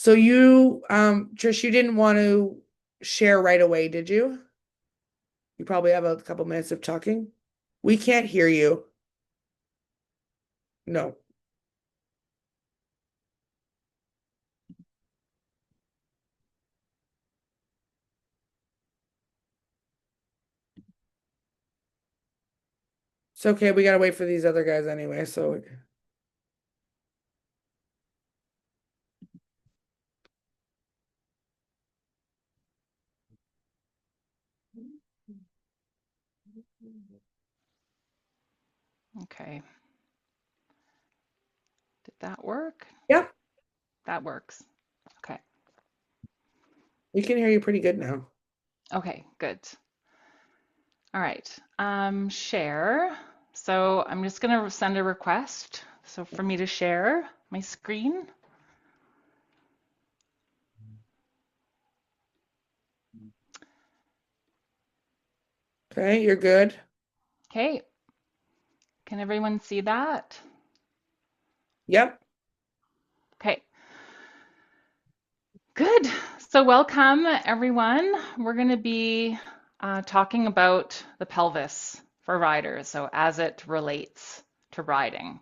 So you, Trish, you didn't want to share right away, did you? You probably have a couple minutes of talking. We can't hear you. No. It's okay. We gotta wait for these other guys anyway, so Okay. Did that work? yep, That works. Okay. we can hear you pretty good now. Okay, good. All right. Share. So I'm just going to send a request. So for me to share my screen. Okay, you're good. Okay. Can everyone see that? Yep. Okay. Good. So welcome, everyone. We're going to be talking about the pelvis for riders, so as it relates to riding.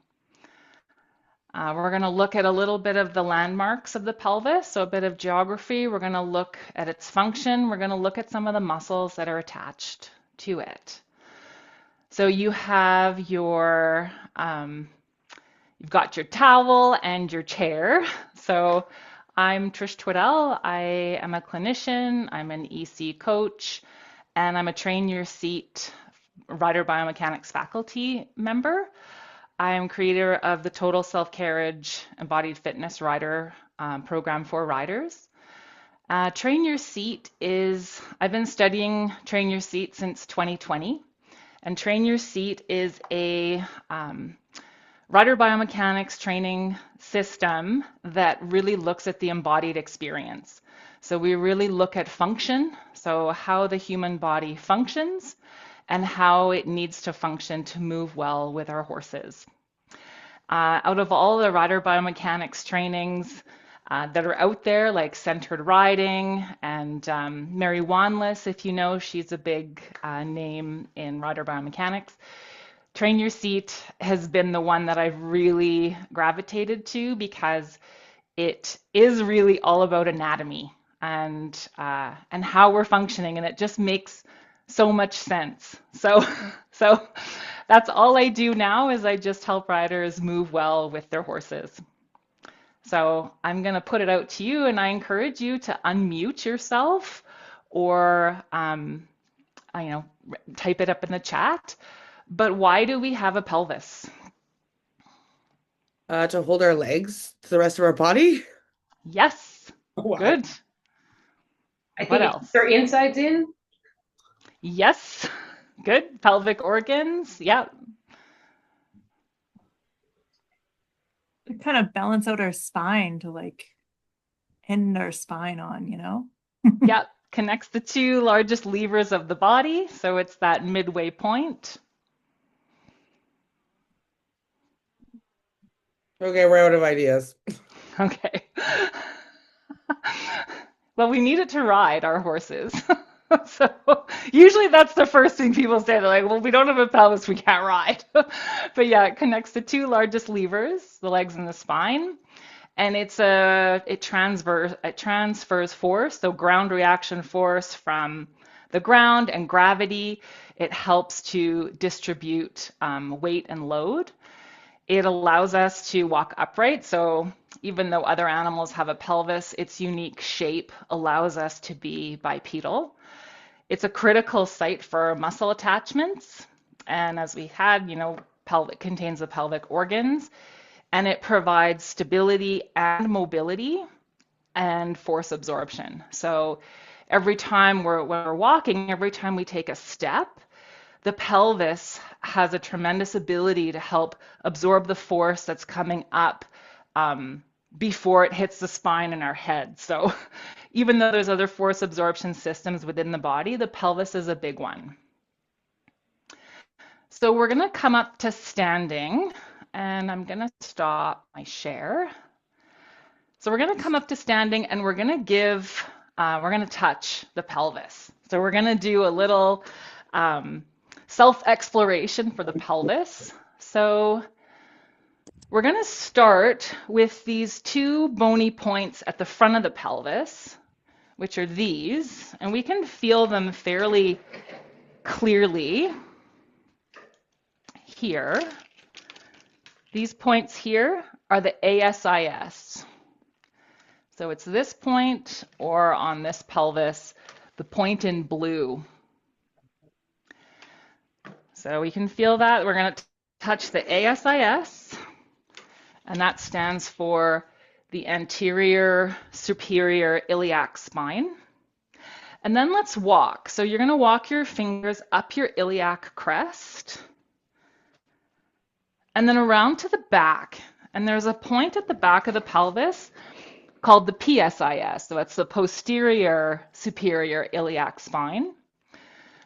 We're going to look at a little bit of the landmarks of the pelvis, so a bit of geography. We're going to look at its function. We're going to look at some of the muscles that are attached to it. So you have you've got your towel and your chair. So I'm Trish Twiddell. I am a clinician, I'm an EC coach, and I'm a Train Your Seat rider biomechanics faculty member. I am creator of the Total Self-Carriage Embodied Fitness Rider program for riders. Train Your Seat I've been studying Train Your Seat since 2020, and Train Your Seat is a rider biomechanics training system that really looks at the embodied experience. So we really look at function, so how the human body functions and how it needs to function to move well with our horses. Out of all the rider biomechanics trainings that are out there, like centered riding and Mary Wanless, if you know, she's a big name in rider biomechanics. Train Your Seat has been the one that I've really gravitated to because it is really all about anatomy and how we're functioning, and it just makes so much sense. So that's all I do now is I just help riders move well with their horses. So I'm going to put it out to you, and I encourage you to unmute yourself or you know, type it up in the chat. But why do we have a pelvis? To hold our legs to the rest of our body. Yes, Why? good. I What think it keeps else? our insides in. Yes, good. Pelvic organs. Yep. Kind of balance out our spine to like end our spine on, you know? Yep. Connects the two largest levers of the body. So it's that midway point. Okay, we're out of ideas. Okay. Well, we need it to ride our horses. So usually that's the first thing people say. They're like, well, we don't have a pelvis, we can't ride. But yeah, it connects the two largest levers, the legs and the spine. And it transfers force, so ground reaction force from the ground and gravity. It helps to distribute weight and load. It allows us to walk upright. So even though other animals have a pelvis, its unique shape allows us to be bipedal. It's a critical site for muscle attachments. And as we had, pelvic contains the pelvic organs, and it provides stability and mobility and force absorption. So every time when we're walking, every time we take a step, the pelvis has a tremendous ability to help absorb the force that's coming up before it hits the spine and our head. So even though there's other force absorption systems within the body, the pelvis is a big one. So we're going to come up to standing, and I'm going to stop my share. So we're going to come up to standing and we're going to touch the pelvis. So we're going to do a little self-exploration for the pelvis. So we're going to start with these two bony points at the front of the pelvis, which are these, and we can feel them fairly clearly here. These points here are the ASIS. So it's this point, or on this pelvis, the point in blue. So we can feel that. We're going to touch the ASIS, and that stands for the anterior superior iliac spine. And then let's walk. So you're going to walk your fingers up your iliac crest, and then around to the back. And there's a point at the back of the pelvis called the PSIS. So that's the posterior superior iliac spine.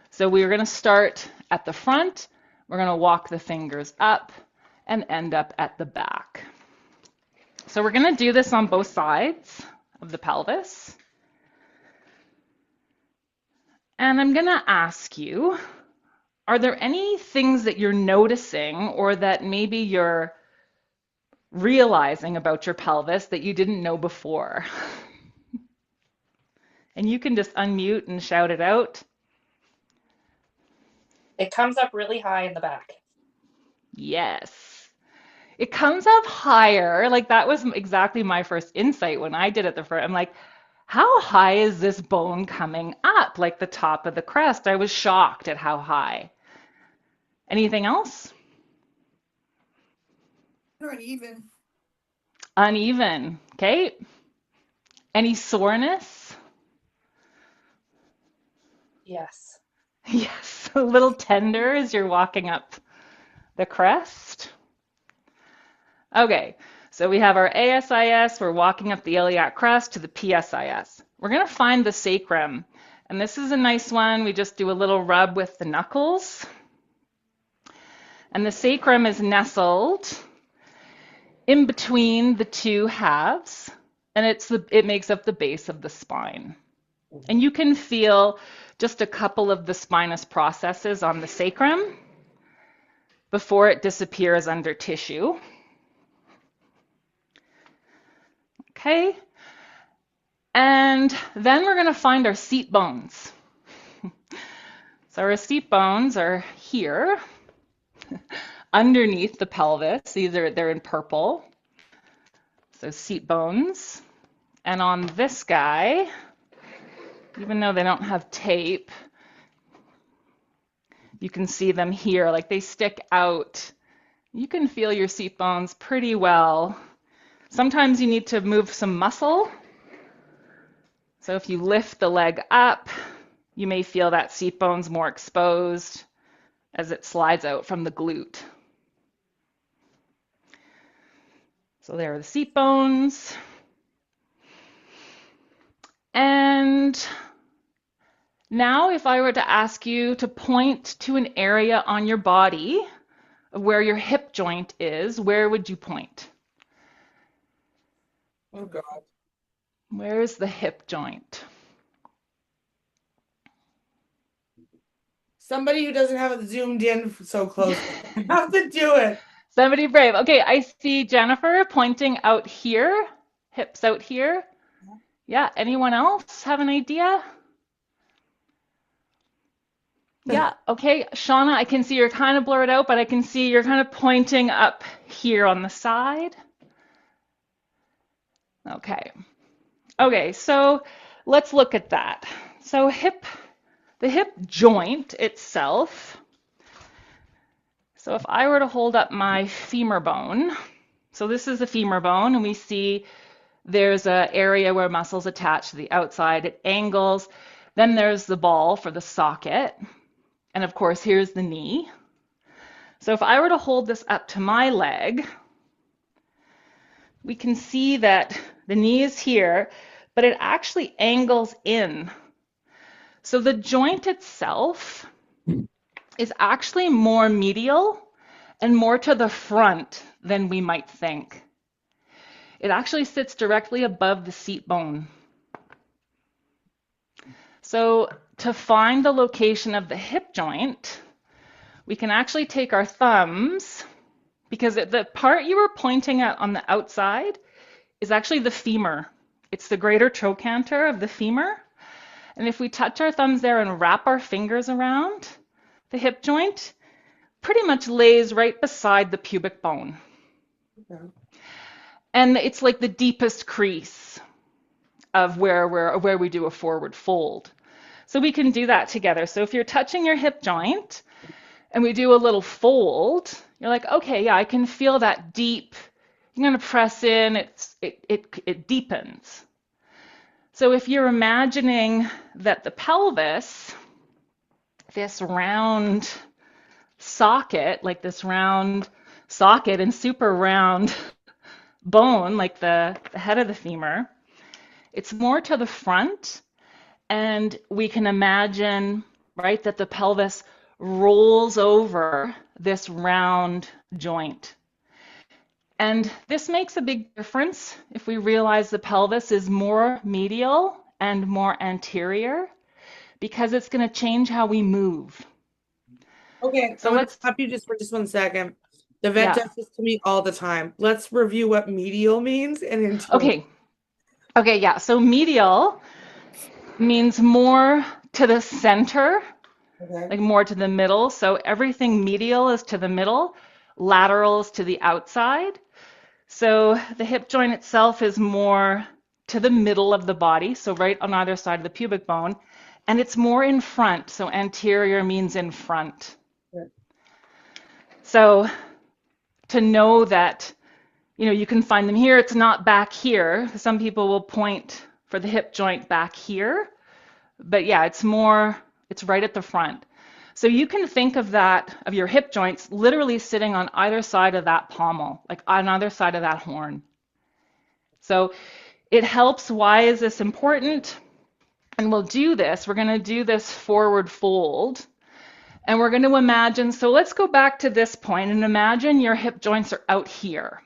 So we're going to start at the front. We're going to walk the fingers up and end up at the back. So we're going to do this on both sides of the pelvis. And I'm going to ask you, are there any things that you're noticing or that maybe you're realizing about your pelvis that you didn't know before? And you can just unmute and shout it out. It comes up really high in the back. Yes. It comes up higher. Like that was exactly my first insight when I did it the first. I'm like, how high is this bone coming up? Like the top of the crest. I was shocked at how high. Anything else? Or uneven. Uneven. Okay. Any soreness? Yes. Yes. A little tender as you're walking up the crest. Okay. So we have our ASIS. We're walking up the iliac crest to the PSIS. We're going to find the sacrum. And this is a nice one. We just do a little rub with the knuckles. And the sacrum is nestled in between the two halves, and it makes up the base of the spine. And you can feel just a couple of the spinous processes on the sacrum before it disappears under tissue. Okay, and then we're going to find our seat bones. So our seat bones are here underneath the pelvis. They're in purple. So seat bones. And on this guy, even though they don't have tape, you can see them here, like they stick out. You can feel your seat bones pretty well. Sometimes you need to move some muscle. So if you lift the leg up, you may feel that seat bone's more exposed as it slides out from the glute. So there are the seat bones. And now if I were to ask you to point to an area on your body of where your hip joint is, where would you point? Oh God. Where is the hip joint? Somebody who doesn't have it zoomed in so close. Have to do it. Somebody brave. Okay, I see Jennifer pointing out here, hips out here. Yeah, anyone else have an idea? Yeah, okay. Shauna, I can see you're kind of blurred out, but I can see you're kind of pointing up here on the side. Okay. Okay, so let's look at that. So the hip joint itself. So if I were to hold up my femur bone, so this is the femur bone, and we see there's an area where muscles attach to the outside. It angles. Then there's the ball for the socket. And of course, here's the knee. So if I were to hold this up to my leg, we can see that the knee is here, but it actually angles in. So the joint itself is actually more medial and more to the front than we might think. It actually sits directly above the seat bone. So to find the location of the hip joint, we can actually take our thumbs, because the part you were pointing at on the outside is actually the femur. It's the greater trochanter of the femur. And if we touch our thumbs there and wrap our fingers around the hip joint, pretty much lays right beside the pubic bone. Okay. And it's like the deepest crease of where we do a forward fold. So we can do that together. So if you're touching your hip joint and we do a little fold, you're like, okay, yeah, I can feel that deep. You're going to press in, it deepens. So if you're imagining that the pelvis, this round socket, like this round socket and super round bone, like the head of the femur, it's more to the front, and we can imagine, right, that the pelvis rolls over this round joint. And this makes a big difference if we realize the pelvis is more medial and more anterior, because it's going to change how we move. Okay, So I'm gonna let's, stop you just for just 1 second. The vet yeah. does this to me all the time. Let's review what medial means and anterior. Okay, yeah. So medial means more to the center, Okay. like more to the middle. So everything medial is to the middle, lateral is to the outside. So the hip joint itself is more to the middle of the body, so right on either side of the pubic bone, and it's more in front. So anterior means in front. Good. So to know that, you know, you can find them here, it's not back here. Some people will point for the hip joint back here, but yeah, it's right at the front. So you can think of that, of your hip joints, literally sitting on either side of that pommel, like on either side of that horn. So it helps. Why is this important? And we'll do this. We're going to do this forward fold. And we're going to imagine, so let's go back to this point and imagine your hip joints are out here.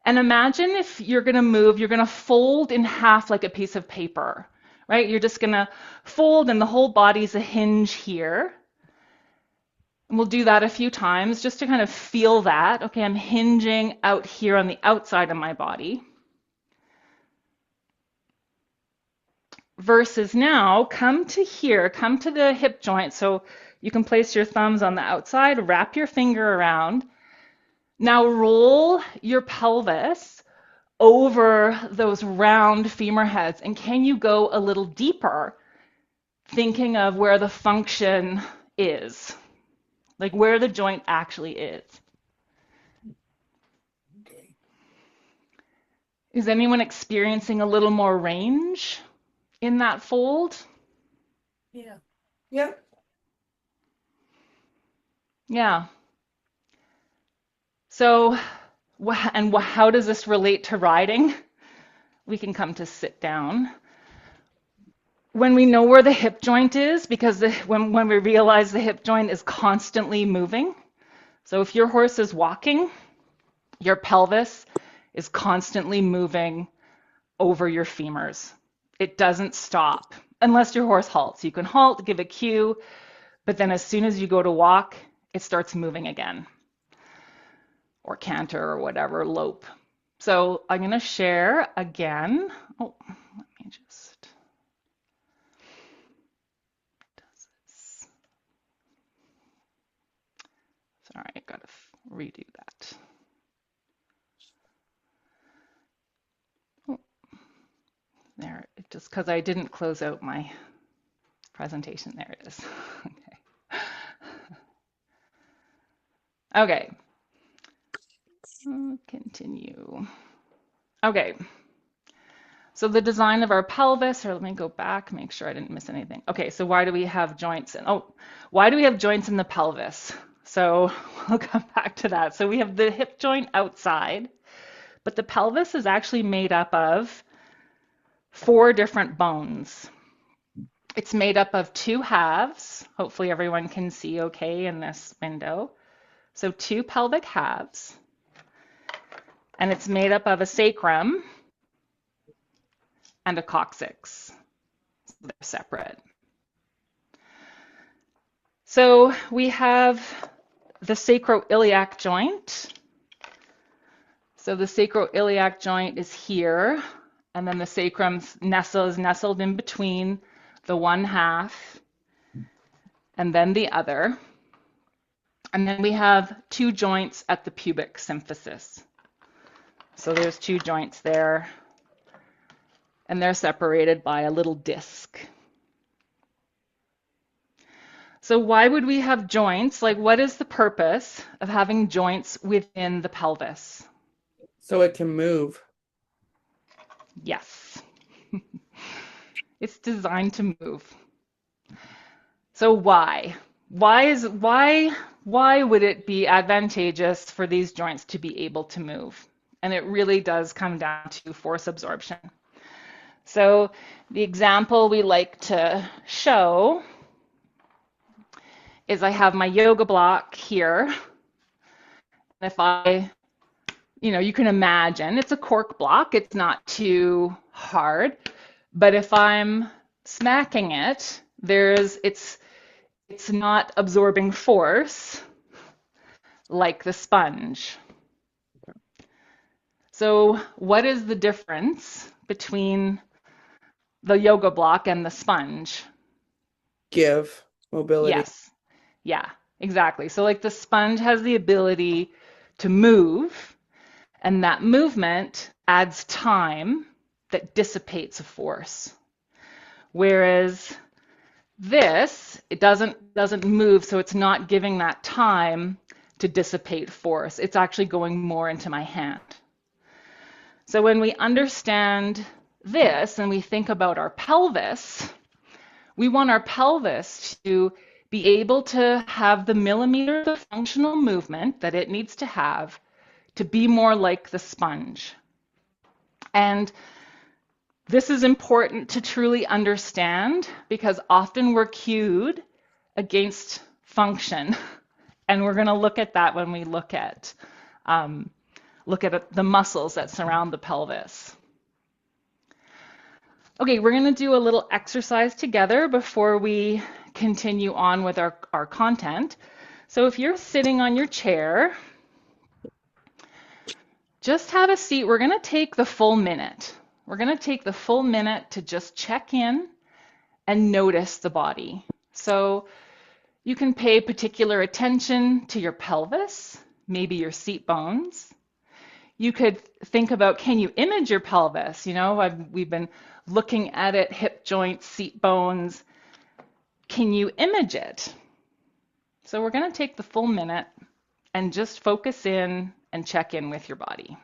And imagine if you're going to move, you're going to fold in half like a piece of paper. Right? You're just going to fold and the whole body's a hinge here. And we'll do that a few times just to kind of feel that. Okay, I'm hinging out here on the outside of my body. Versus now, come to here, come to the hip joint. So you can place your thumbs on the outside, wrap your finger around. Now roll your pelvis over those round femur heads. And can you go a little deeper, thinking of where the function is, like where the joint actually is? Okay. Is anyone experiencing a little more range in that fold? Yeah. Yeah. Yeah. So, how does this relate to riding? We can come to sit down. When we know where the hip joint is, because when we realize the hip joint is constantly moving. So if your horse is walking, your pelvis is constantly moving over your femurs. It doesn't stop unless your horse halts. You can halt, give a cue, but then as soon as you go to walk, it starts moving again, or canter or whatever, lope. So I'm going to share again. Oh, let me just does this. Sorry, I got to redo that. Oh, there, just because I didn't close out my presentation. There it is. Okay. Continue. Okay. So the design of our pelvis, or let me go back, make sure I didn't miss anything. Okay, so why do we have joints? Why do we have joints in the pelvis? So we'll come back to that. So we have the hip joint outside, but the pelvis is actually made up of 4 different bones. It's made up of 2 halves. Hopefully everyone can see okay in this window. So 2 pelvic halves. and it's made up of a sacrum and a coccyx. So they're separate. So we have the sacroiliac joint. So the sacroiliac joint is here, and then the sacrum is nestled in between the one half and then the other. And then we have two joints at the pubic symphysis. So there's two joints there, and they're separated by a little disc. So why would we have joints? Like, what is the purpose of having joints within the pelvis? So it can move. Yes. It's designed to move. So why? Why would it be advantageous for these joints to be able to move? And it really does come down to force absorption. So the example we like to show is I have my yoga block here. If you can imagine it's a cork block. It's not too hard, but if I'm smacking it, it's not absorbing force like the sponge. So what is the difference between the yoga block and the sponge? Give mobility. Yes. Yeah, exactly. So like the sponge has the ability to move, and that movement adds time that dissipates a force. Whereas this, it doesn't move, so it's not giving that time to dissipate force. It's actually going more into my hand. So when we understand this and we think about our pelvis, we want our pelvis to be able to have the millimeters of functional movement that it needs to have to be more like the sponge. And this is important to truly understand because often we're cued against function. And we're going to look at that when we look at the muscles that surround the pelvis. Okay, we're going to do a little exercise together before we continue on with our content. So if you're sitting on your chair, just have a seat. We're going to take the full minute. We're going to take the full minute to just check in and notice the body. So you can pay particular attention to your pelvis, maybe your seat bones. You could think about, can you image your pelvis? We've been looking at it, hip joints, seat bones. Can you image it? So we're going to take the full minute and just focus in and check in with your body.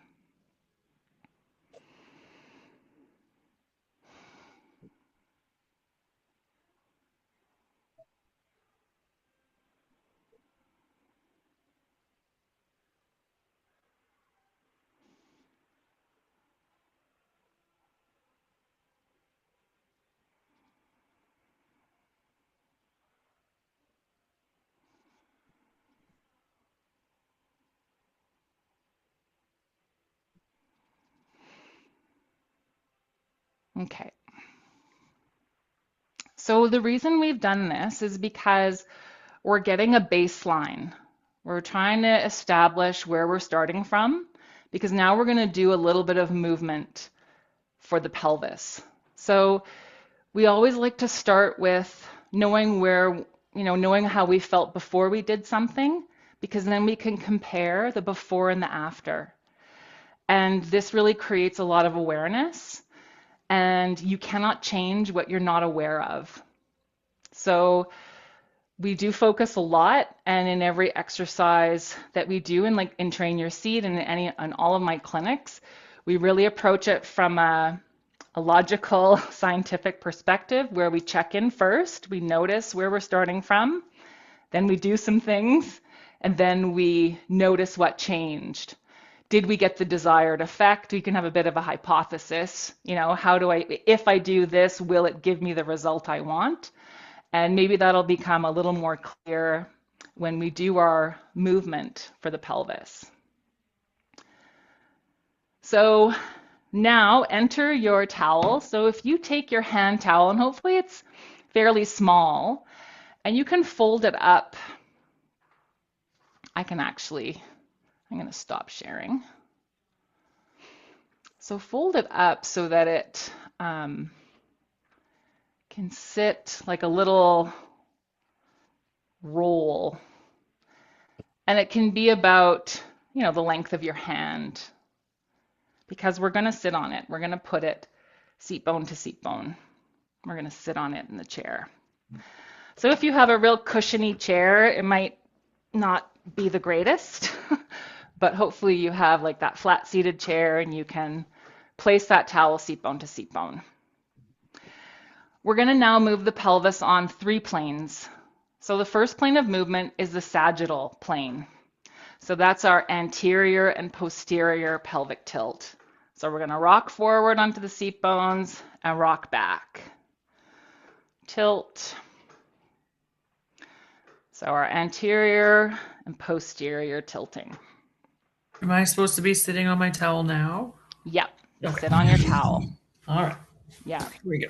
Okay. So the reason we've done this is because we're getting a baseline. We're trying to establish where we're starting from because now we're going to do a little bit of movement for the pelvis. So we always like to start with knowing knowing how we felt before we did something, because then we can compare the before and the after. And this really creates a lot of awareness. And you cannot change what you're not aware of. So we do focus a lot, and in every exercise that we do in Train Your Seat and in all of my clinics, we really approach it from a logical, scientific perspective where we check in first, we notice where we're starting from, then we do some things, and then we notice what changed. Did we get the desired effect? We can have a bit of a hypothesis. If I do this, will it give me the result I want? And maybe that'll become a little more clear when we do our movement for the pelvis. So now enter your towel. So if you take your hand towel, and hopefully it's fairly small, and you can fold it up. I'm going to stop sharing. So fold it up so that it can sit like a little roll. And it can be about, the length of your hand, because we're going to sit on it. We're going to put it seat bone to seat bone. We're going to sit on it in the chair. So if you have a real cushiony chair, it might not be the greatest, but hopefully you have like that flat seated chair and you can place that towel seat bone to seat bone. We're going to now move the pelvis on 3 planes. So the first plane of movement is the sagittal plane. So that's our anterior and posterior pelvic tilt. So we're going to rock forward onto the seat bones and rock back. Tilt. So our anterior and posterior tilting. Am I supposed to be sitting on my towel now? Yep. Okay. Sit on your towel. All right. Yeah. Here we go.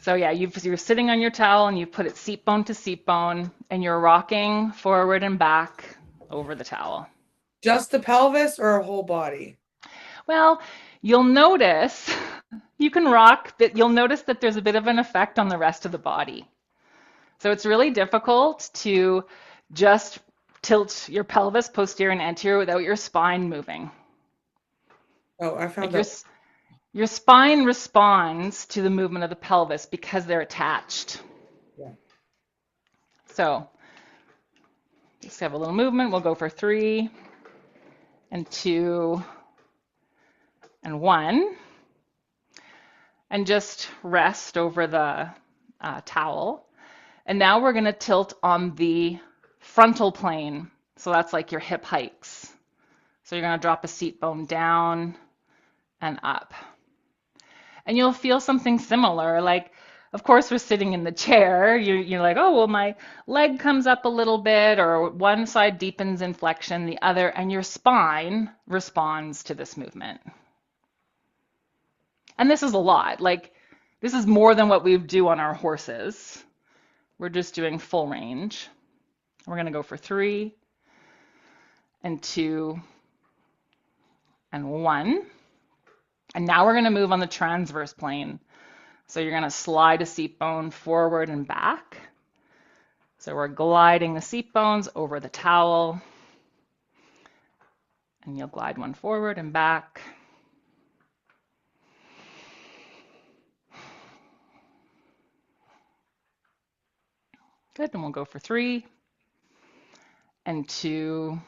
So yeah, you're sitting on your towel and you put it seat bone to seat bone and you're rocking forward and back over the towel. Just the pelvis or a whole body? Well, you'll notice, you can rock, but you'll notice that there's a bit of an effect on the rest of the body. So it's really difficult to just tilt your pelvis posterior and anterior without your spine moving. Oh, I found Like that. your spine responds to the movement of the pelvis because they're attached. Yeah. So just have a little movement. We'll go for 3 and 2 and 1. And just rest over the towel. And now we're going to tilt on the frontal plane. So that's like your hip hikes. So you're going to drop a seat bone down and up. And you'll feel something similar. Like, of course, we're sitting in the chair. You're like, oh, well, my leg comes up a little bit, or one side deepens in flexion, the other, and your spine responds to this movement. And this is a lot. Like, this is more than what we do on our horses. We're just doing full range. We're going to go for 3 and 2 and 1. And now we're going to move on the transverse plane. So you're going to slide a seat bone forward and back. So we're gliding the seat bones over the towel. And you'll glide one forward and back. Good, and we'll go for 3 and 2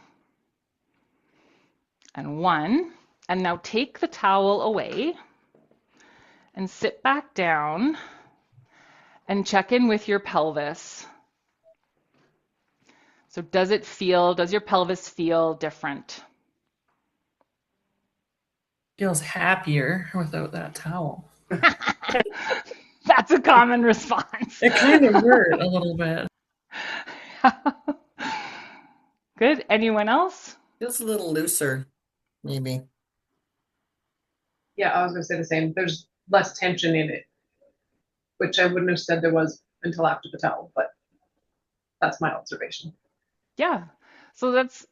and 1. And now take the towel away and sit back down and check in with your pelvis. So does your pelvis feel different? Feels happier without that towel. That's a common response. It kind of hurt a little bit. Good. Anyone else? Feels a little looser, maybe. Yeah, I was gonna say the same. There's less tension in it, which I wouldn't have said there was until after the towel, but that's my observation. Yeah. So that's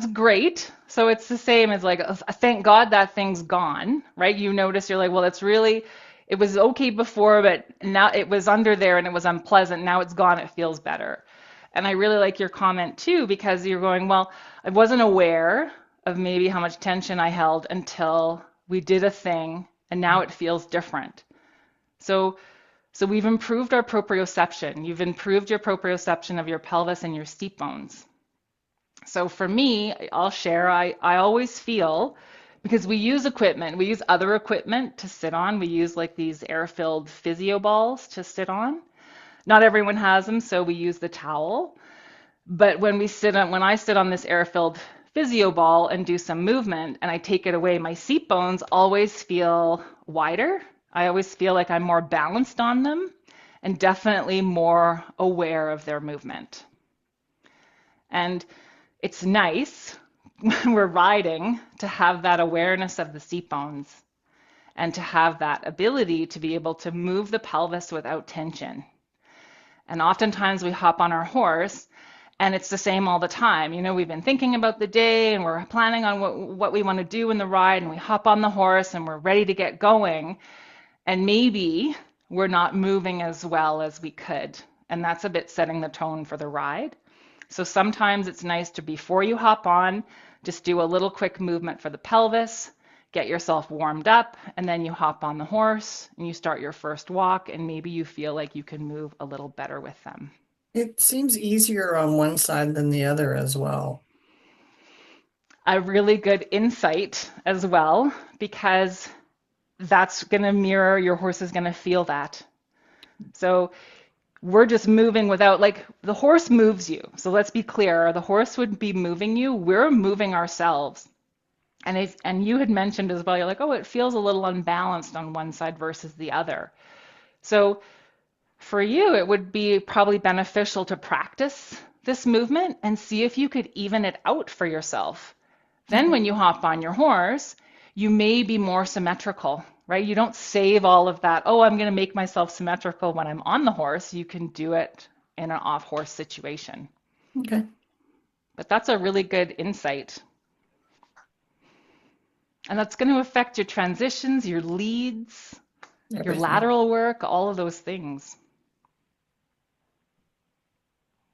great. So it's the same as like, thank God that thing's gone, right? You notice, you're like, well, it was okay before, but now it was under there and it was unpleasant. Now it's gone, it feels better. And I really like your comment too, because you're going, well, I wasn't aware of maybe how much tension I held until we did a thing and now it feels different. So we've improved our proprioception. You've improved your proprioception of your pelvis and your seat bones. So for me, I'll share, I always feel, because we use other equipment to sit on. We use like these air-filled physio balls to sit on. Not everyone has them, so we use the towel. But when I sit on this air-filled physio ball and do some movement and I take it away, my seat bones always feel wider. I always feel like I'm more balanced on them and definitely more aware of their movement. And it's nice when we're riding to have that awareness of the seat bones and to have that ability to be able to move the pelvis without tension. And oftentimes we hop on our horse and it's the same all the time. You know, we've been thinking about the day and we're planning on what we want to do in the ride, and we hop on the horse and we're ready to get going. And maybe we're not moving as well as we could. And that's a bit setting the tone for the ride. So sometimes it's nice to, before you hop on, just do a little quick movement for the pelvis, get yourself warmed up, and then you hop on the horse and you start your first walk, and maybe you feel like you can move a little better with them. It seems easier on one side than the other as well. A really good insight as well, because that's going to mirror, your horse is going to feel that. So we're just moving without, like, the horse moves you. So let's be clear, the horse would be moving you, we're moving ourselves. And you had mentioned as well, you're like, oh, it feels a little unbalanced on one side versus the other. So for you, it would be probably beneficial to practice this movement and see if you could even it out for yourself. Then when you hop on your horse, you may be more symmetrical, right? You don't save all of that, oh, I'm going to make myself symmetrical when I'm on the horse. You can do it in an off-horse situation. Okay. But that's a really good insight. And that's going to affect your transitions, your leads, your Everything. lateral work, all of those things.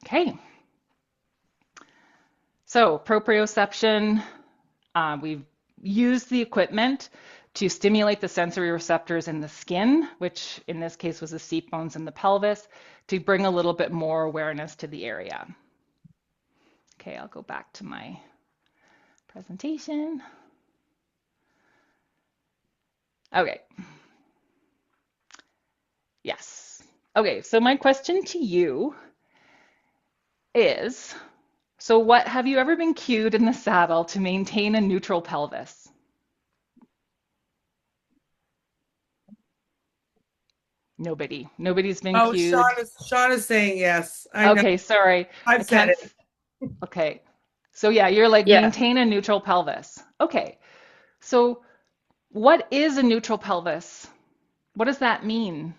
Okay. So proprioception, we've used the equipment to stimulate the sensory receptors in the skin, which in this case was the seat bones and the pelvis, to bring a little bit more awareness to the area. Okay, I'll go back to my presentation. Okay. Yes. Okay, so my question to you is, so what have you ever been cued in the saddle to maintain a neutral pelvis? Nobody. Nobody's been Oh, cued. Sean is saying yes. I know. Okay, sorry. I I've said can't. Okay. So yeah, you're like, Yeah. maintain a neutral pelvis. Okay. So what is a neutral pelvis? What does that mean?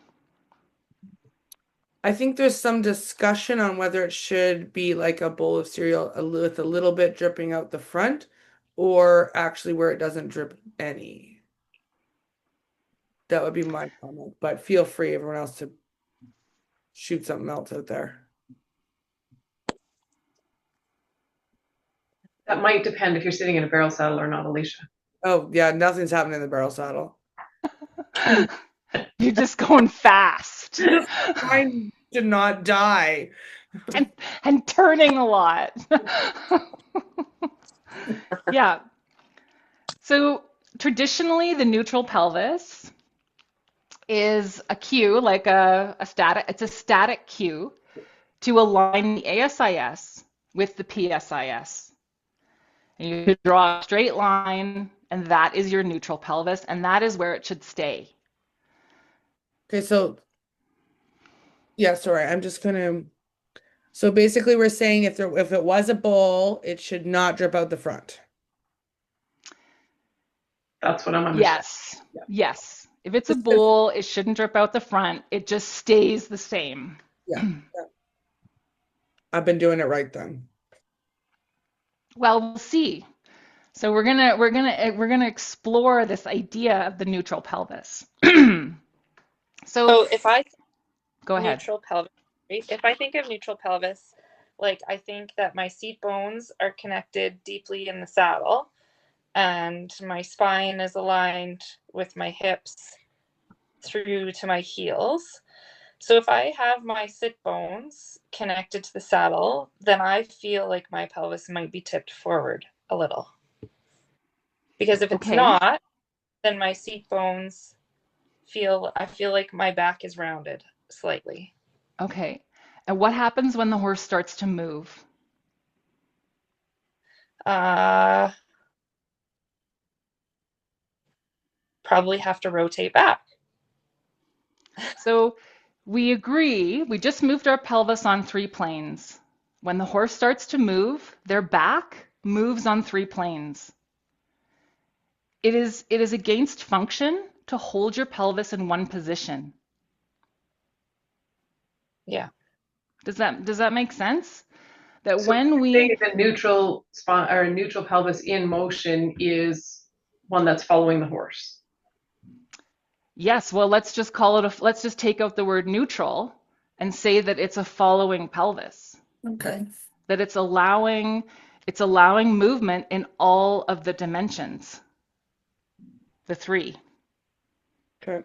I think there's some discussion on whether it should be like a bowl of cereal with a little bit dripping out the front, or actually where it doesn't drip any. That would be my comment, but feel free, everyone else, to shoot something else out there. That might depend if you're sitting in a barrel saddle or not, Alicia. Oh, yeah, nothing's happening in the barrel saddle. You're just going fast Trying to not die. and turning a lot. Yeah. So traditionally, the neutral pelvis is a cue, like it's a static cue to align the ASIS with the PSIS. And you could draw a straight line, and that is your neutral pelvis, and that is where it should stay. Okay, so yeah, sorry, I'm just gonna. So basically, we're saying if it was a bowl, it should not drip out the front. That's what I'm understanding. Yes, yes. If it's a bowl, it shouldn't drip out the front. It just stays the same. Yeah. I've been doing it right then. Well, we'll see. So we're gonna explore this idea of the neutral pelvis. So if I Go ahead. neutral pelvis, if I think of neutral pelvis, like I think that my seat bones are connected deeply in the saddle, and my spine is aligned with my hips through to my heels. So if I have my sit bones connected to the saddle, then I feel like my pelvis might be tipped forward a little. Because if it's Okay. not, then my seat bones I feel like my back is rounded slightly. Okay. And what happens when the horse starts to move? Probably have to rotate back. So we agree, we just moved our pelvis on 3 planes. When the horse starts to move, their back moves on 3 planes. It is against function to hold your pelvis in one position. Yeah. Does that make sense? That So when saying we, the neutral spine or neutral pelvis in motion is one that's following the horse. yes, well, let's just let's just take out the word neutral and say that it's a following pelvis, Okay. that it's allowing movement in all of the dimensions, the 3. Okay.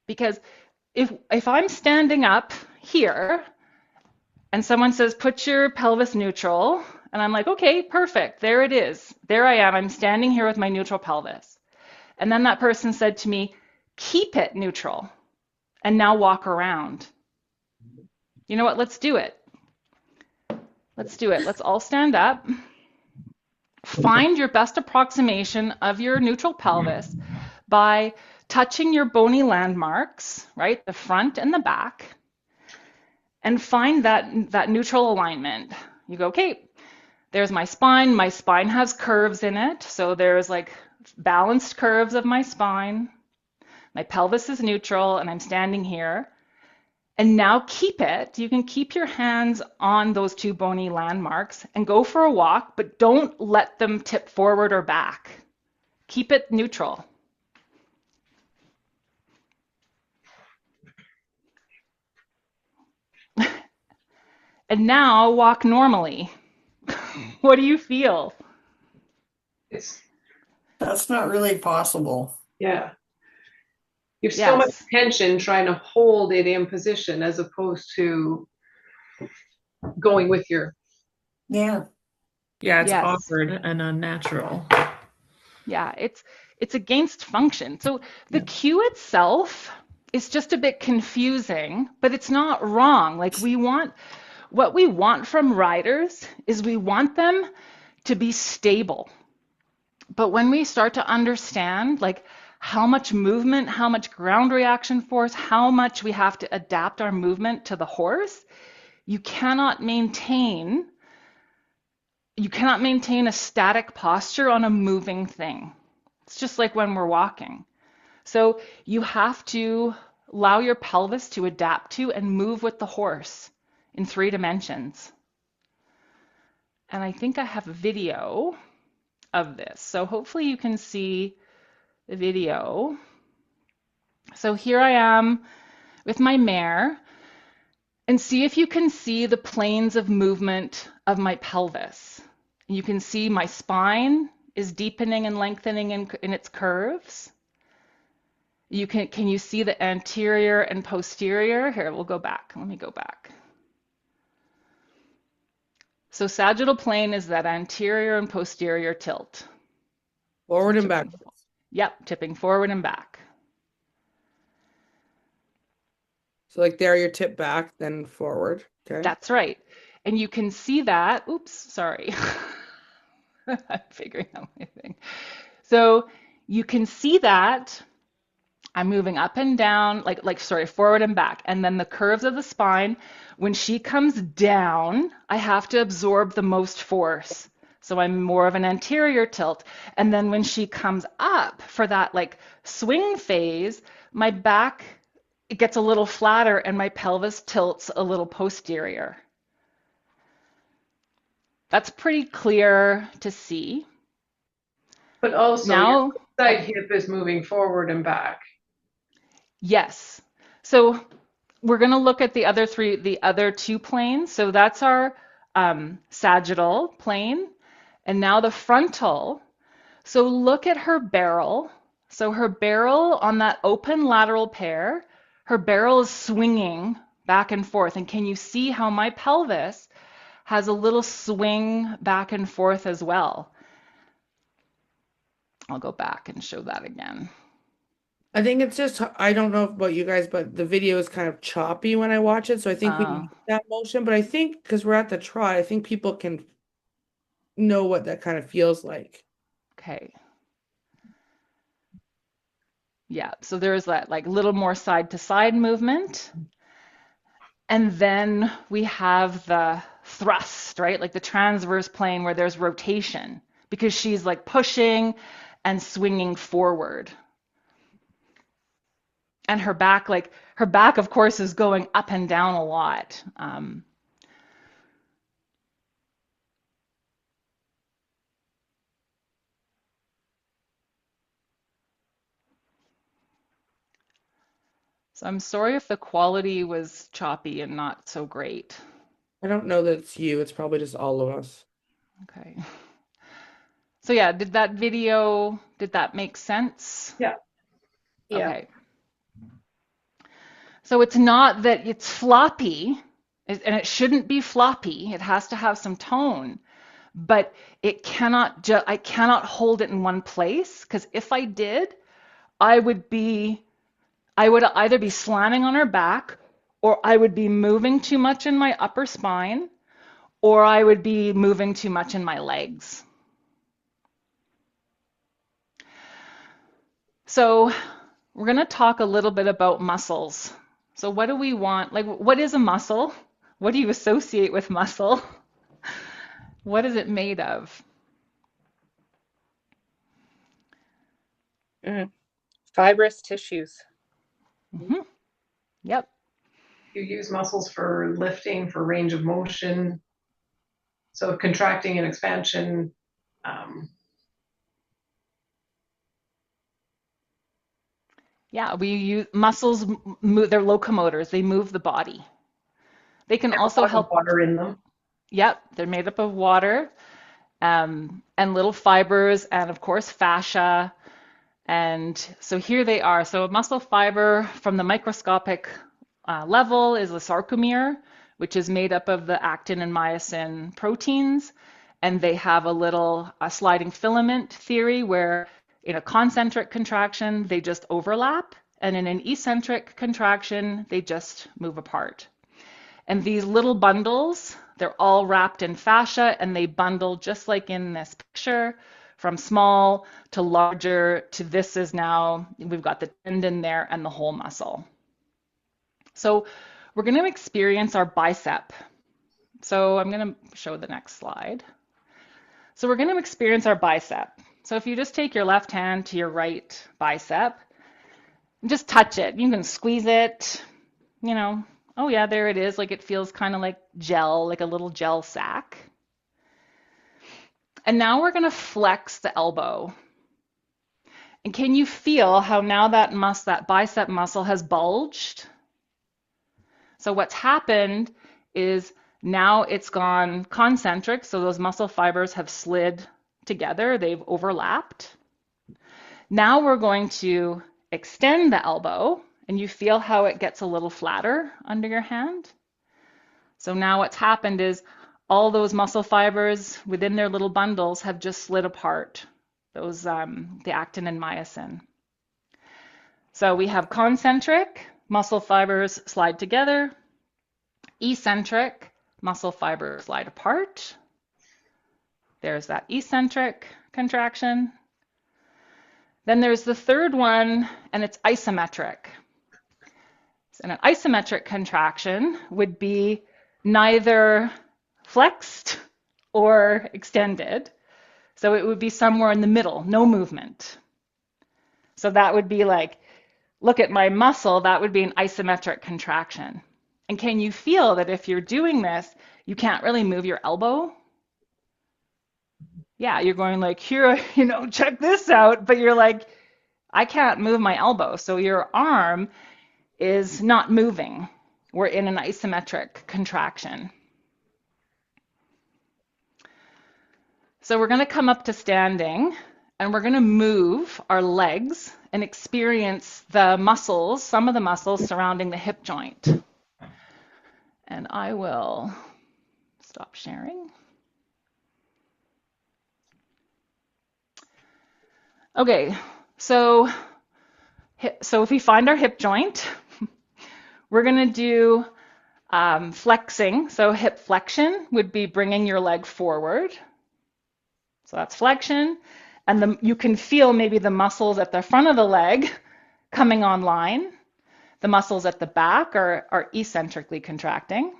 Because if I'm standing up here and someone says, put your pelvis neutral, and I'm like, okay, perfect, there it is. There I am. I'm standing here with my neutral pelvis. And then that person said to me, keep it neutral and now walk around. You know what? Let's do it. Let's do it. Let's all stand up. Find your best approximation of your neutral pelvis by touching your bony landmarks, right? The front and the back, and find that neutral alignment. You go, okay, there's my spine. My spine has curves in it. So there's like balanced curves of my spine. My pelvis is neutral and I'm standing here. And now keep it. You can keep your hands on those 2 bony landmarks and go for a walk, but don't let them tip forward or back. Keep it neutral. And now walk normally. What do you feel? That's not really possible. Yeah. You have so much Yes. tension trying to hold it in position as opposed to going with your. Yeah. Yeah, it's Yes. awkward and unnatural. Yeah, it's against function. So the Yeah. cue itself is just a bit confusing, but it's not wrong. Like what we want from riders is we want them to be stable. But when we start to understand like how much movement, how much ground reaction force, how much we have to adapt our movement to the horse, you cannot maintain a static posture on a moving thing. It's just like when we're walking. So you have to allow your pelvis to adapt to and move with the horse in 3 dimensions. And I think I have a video of this. So hopefully you can see the video. So here I am with my mare, and see if you can see the planes of movement of my pelvis. You can see my spine is deepening and lengthening in its curves. Can you see the anterior and posterior? Here, we'll go back. Let me go back. So sagittal plane is that anterior and posterior tilt. Forward and back. Yep, tipping forward and back. So like there, your tip back, then forward. Okay. That's right. And you can see that. Oops, sorry. I'm figuring out my thing. So you can see that I'm moving up and down, forward and back. And then the curves of the spine, when she comes down, I have to absorb the most force. So I'm more of an anterior tilt. And then when she comes up for that like swing phase, my back, it gets a little flatter and my pelvis tilts a little posterior. That's pretty clear to see. But also Now, your side hip is moving forward and back. yes. So we're going to look at the other 2 planes. So that's our sagittal plane. And now the frontal. So look at her barrel. So her barrel on that open lateral pair, her barrel is swinging back and forth. And can you see how my pelvis has a little swing back and forth as well? I'll go back and show that again. I think it's just, I don't know about you guys, but the video is kind of choppy when I watch it. So I think we need that motion. But I think because we're at the trot, I think people can know what that kind of feels like. Okay. Yeah, so there's that like little more side to side movement. And then we have the thrust, right? Like the transverse plane where there's rotation because she's like pushing and swinging forward. And her back, of course, is going up and down a lot. So I'm sorry if the quality was choppy and not so great. I don't know that it's you. It's probably just all of us. Okay. So yeah, did that make sense? Yeah. Yeah. Okay. So it's not that it's floppy, and it shouldn't be floppy. It has to have some tone, but I cannot hold it in one place, because if I did, I would either be slamming on her back, or I would be moving too much in my upper spine, or I would be moving too much in my legs. So we're going to talk a little bit about muscles. So what do we want? Like, what is a muscle? What do you associate with muscle? What is it made of? Fibrous tissues. Mm-hmm. Yep. You use muscles for lifting, for range of motion. So contracting and expansion. Yeah, we use muscles. They're locomotors. They move the body. They can also help. Water in them. Yep, they're made up of water, and little fibers, and of course fascia. And so here they are. So a muscle fiber from the microscopic level is the sarcomere, which is made up of the actin and myosin proteins. And they have a sliding filament theory where in a concentric contraction, they just overlap. And in an eccentric contraction, they just move apart. And these little bundles, they're all wrapped in fascia, and they bundle just like in this picture, from small to larger to this is now, we've got the tendon there and the whole muscle. So we're going to experience our bicep. So I'm going to show the next slide. So we're going to experience our bicep. So if you just take your left hand to your right bicep, and just touch it. You can squeeze it, oh yeah, there it is. Like it feels kind of like gel, like a little gel sack. And now we're going to flex the elbow. And can you feel how now that bicep muscle has bulged? So what's happened is now it's gone concentric, so those muscle fibers have slid together, they've overlapped. Now we're going to extend the elbow, and you feel how it gets a little flatter under your hand. So now what's happened is all those muscle fibers within their little bundles have just slid apart, those the actin and myosin. So we have concentric, muscle fibers slide together. Eccentric, muscle fibers slide apart. There's that eccentric contraction. Then there's the third one, and it's isometric. And an isometric contraction would be neither flexed or extended. So it would be somewhere in the middle, no movement. So that would be like, look at my muscle, that would be an isometric contraction. And can you feel that if you're doing this, you can't really move your elbow? Yeah, you're going like, here, check this out, but you're like, I can't move my elbow. So your arm is not moving. We're in an isometric contraction. So we're going to come up to standing, and we're going to move our legs and experience the muscles, some of the muscles surrounding the hip joint. And I will stop sharing. Okay, so if we find our hip joint, we're going to do flexing. So hip flexion would be bringing your leg forward. So that's flexion. And you can feel maybe the muscles at the front of the leg coming online. The muscles at the back are eccentrically contracting.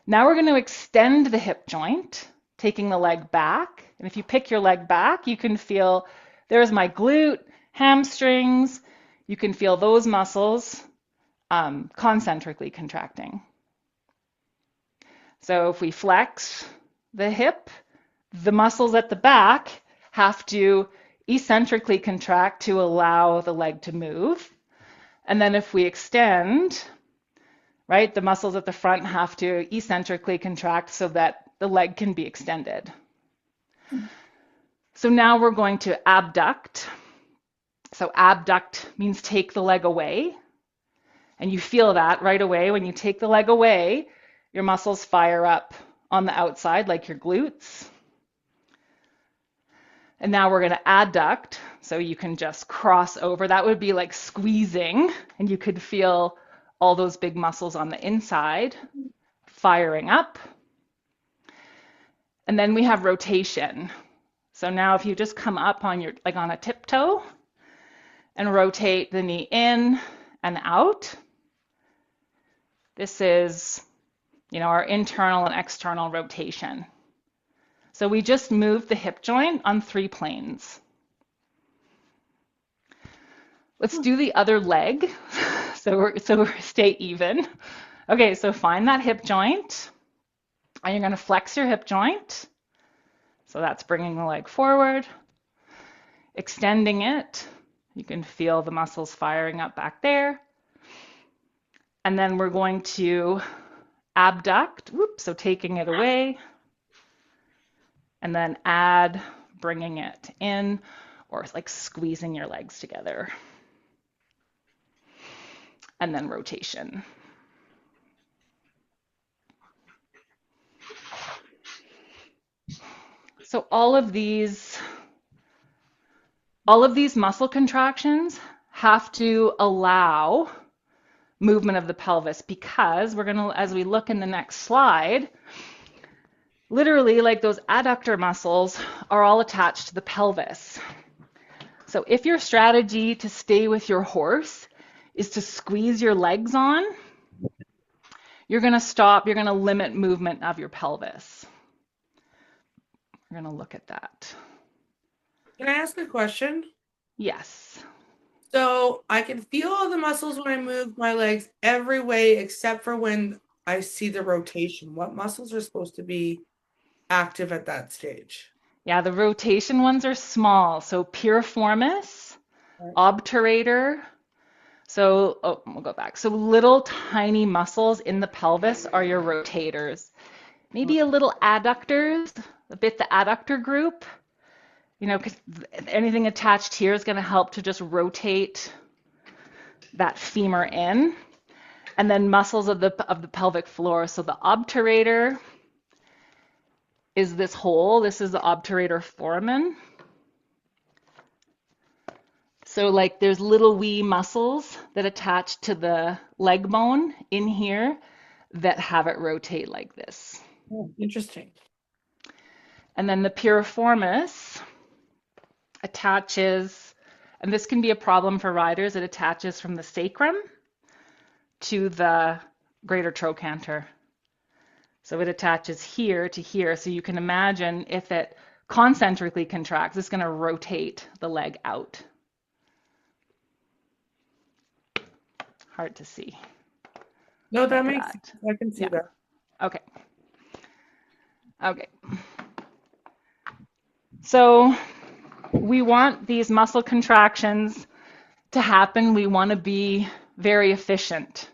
Now we're going to extend the hip joint, taking the leg back. And if you pick your leg back, you can feel there's my glute, hamstrings. You can feel those muscles concentrically contracting. So if we flex the hip, the muscles at the back have to eccentrically contract to allow the leg to move. And then if we extend, right, the muscles at the front have to eccentrically contract so that the leg can be extended. So now we're going to abduct. So abduct means take the leg away. And you feel that right away. When you take the leg away, your muscles fire up on the outside, like your glutes. And now we're going to adduct. So you can just cross over. That would be like squeezing. And you could feel all those big muscles on the inside firing up. And then we have rotation. So now if you just come up on your, like on a tiptoe and rotate the knee in and out, this is, our internal and external rotation. So we just moved the hip joint on 3 planes. Let's do the other leg. So we're stay even. Okay, so find that hip joint, and you're going to flex your hip joint. So that's bringing the leg forward, extending it. You can feel the muscles firing up back there. And then we're going to abduct, so taking it away, and then add, bringing it in, or like squeezing your legs together. And then rotation. So all of these muscle contractions have to allow movement of the pelvis, because we're going to, as we look in the next slide, literally like those adductor muscles are all attached to the pelvis. So if your strategy to stay with your horse is to squeeze your legs on, you're going to limit movement of your pelvis. We're going to look at that. Can I ask a question? Yes. So I can feel all the muscles when I move my legs every way except for when I see the rotation. What muscles are supposed to be active at that stage? Yeah, the rotation ones are small. So piriformis, obturator. So, we'll go back. So little tiny muscles in the pelvis are your rotators. Maybe a little adductors, a bit the adductor group. Because anything attached here is going to help to just rotate that femur in. And then muscles of the pelvic floor. So the obturator is this hole. This is the obturator foramen. So like there's little wee muscles that attach to the leg bone in here that have it rotate like this. Oh, interesting. And then the piriformis attaches, and this can be a problem for riders, it attaches from the sacrum to the greater trochanter. So it attaches here to here. So you can imagine if it concentrically contracts, it's going to rotate the leg out. Hard to see. No, that makes sense. I can see that. Okay. Okay. So we want these muscle contractions to happen. We want to be very efficient.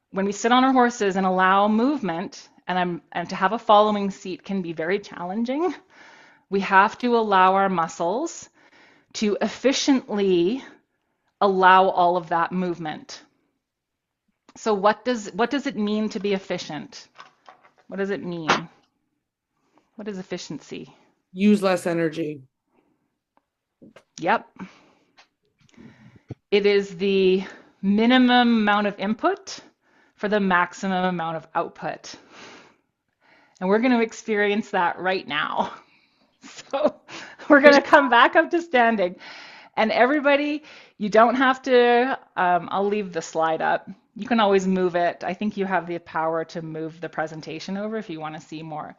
When we sit on our horses and allow movement, and to have a following seat can be very challenging, we have to allow our muscles to efficiently allow all of that movement. So what does it mean to be efficient? What does it mean? What is efficiency? Use less energy. Yep. It is the minimum amount of input for the maximum amount of output. And we're going to experience that right now. So we're going to come back up to standing. And everybody, you don't have to, I'll leave the slide up. You can always move it. I think you have the power to move the presentation over if you want to see more.